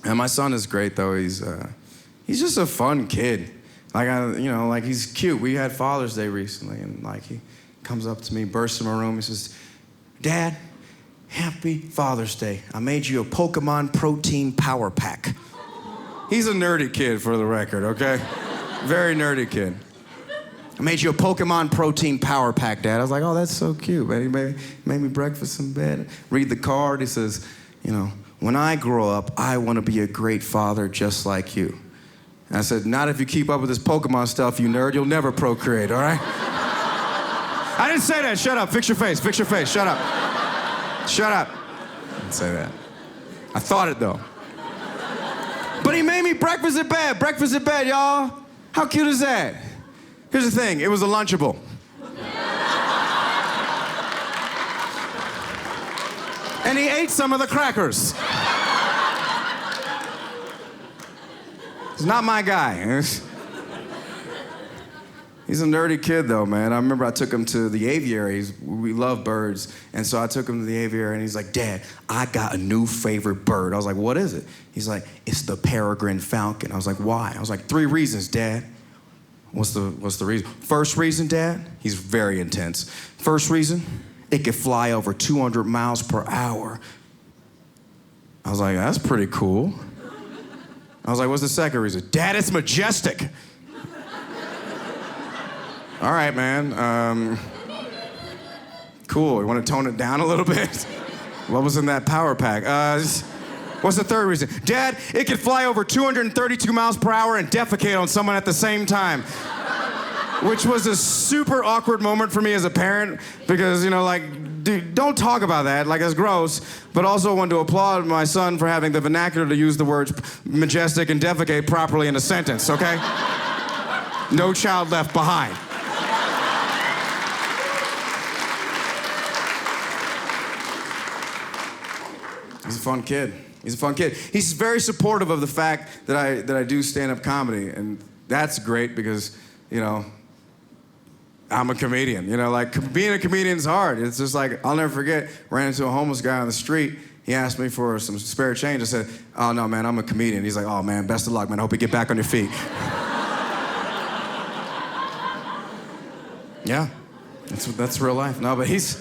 And my son is great, though. He's just a fun kid. Like, he's cute. We had Father's Day recently, and, like, he comes up to me, bursts in my room, he says, Dad, happy Father's Day. I made you a Pokemon protein power pack. He's a nerdy kid, for the record, okay? Very nerdy kid. I made you a Pokemon protein power pack, Dad. I was like, oh, that's so cute, man. He made me breakfast in bed. Read the card. He says, when I grow up, I want to be a great father just like you. And I said, not if you keep up with this Pokemon stuff, you nerd. You'll never procreate, all right? I didn't say that. Shut up. Fix your face. Fix your face. Shut up. Shut up. I didn't say that. I thought it, though. But he made me breakfast in bed. Breakfast in bed, y'all. How cute is that? Here's the thing. It was a Lunchable. And he ate some of the crackers. He's not my guy. He's a nerdy kid, though, man. I remember I took him to the aviary. We love birds. And so I took him to the aviary, and he's like, Dad, I got a new favorite bird. I was like, what is it? He's like, it's the peregrine falcon. I was like, why? I was like, 3 reasons, Dad. What's the reason? First reason, Dad? He's very intense. First reason, it could fly over 200 miles per hour. I was like, that's pretty cool. I was like, what's the second reason? Dad, it's majestic. All right, man. Cool. You want to tone it down a little bit? What was in that power pack? What's the third reason? Dad, it could fly over 232 miles per hour and defecate on someone at the same time. Which was a super awkward moment for me as a parent because, dude, don't talk about that. Like, it's gross. But also wanted to applaud my son for having the vernacular to use the words majestic and defecate properly in a sentence, okay? No child left behind. He's a fun kid. He's a fun kid. He's very supportive of the fact that I do stand-up comedy, and that's great because, I'm a comedian. Being a comedian is hard. It's just like, I'll never forget, ran into a homeless guy on the street. He asked me for some spare change. I said, oh, no, man, I'm a comedian. He's like, oh, man, best of luck, man. I hope you get back on your feet. Yeah, that's real life. No, but he's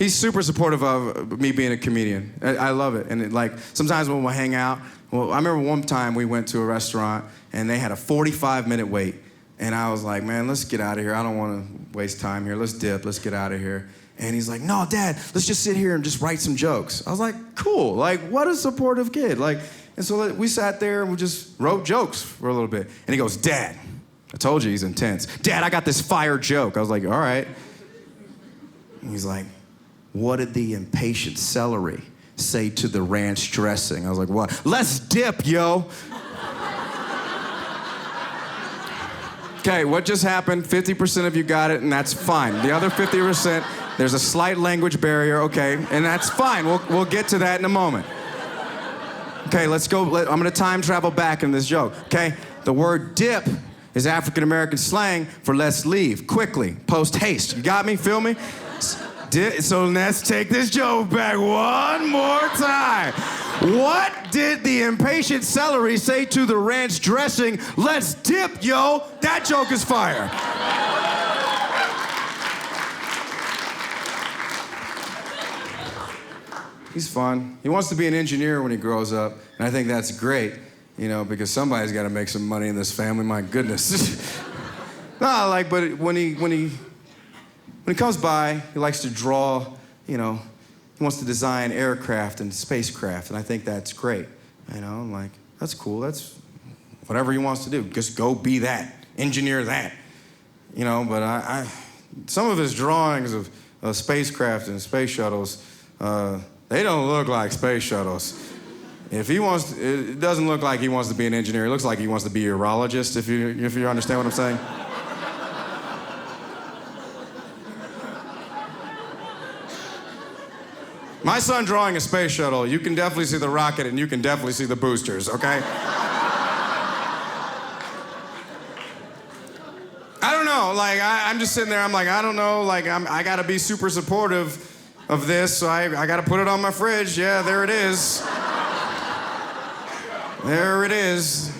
super supportive of me being a comedian. I love it. And sometimes when we hang out, I remember one time we went to a restaurant and they had a 45-minute wait. And I was like, man, let's get out of here. I don't want to waste time here. Let's dip. Let's get out of here. And he's like, no, Dad, let's just sit here and just write some jokes. I was like, cool. What a supportive kid. And so we sat there and we just wrote jokes for a little bit. And he goes, Dad, I told you he's intense. Dad, I got this fire joke. I was like, all right. And he's like, what did the impatient celery say to the ranch dressing? I was like, what? Let's dip, yo. Okay, what just happened? 50% of you got it, and that's fine. The other 50%, there's a slight language barrier, okay, and that's fine. We'll get to that in a moment. Okay, let's go. I'm gonna time travel back in this joke, okay? The word dip is African-American slang for let's leave, quickly, post-haste. You got me? Feel me? So let's take this joke back one more time. What did the impatient celery say to the ranch dressing? Let's dip, yo. That joke is fire. He's fun. He wants to be an engineer when he grows up, and I think that's great, because somebody's got to make some money in this family. My goodness. But when he comes by, he likes to draw, he wants to design aircraft and spacecraft, and I think that's great. I'm like, that's cool. That's whatever he wants to do. Just go be that. Engineer that. But I some of his drawings of spacecraft and space shuttles, they don't look like space shuttles. It doesn't look like he wants to be an engineer. It looks like he wants to be a urologist, if you understand what I'm saying. My son drawing a space shuttle, you can definitely see the rocket and you can definitely see the boosters, okay? I don't know, I'm just sitting there, I'm like, I don't know, I gotta be super supportive of this, so I gotta put it on my fridge. Yeah, there it is. There it is.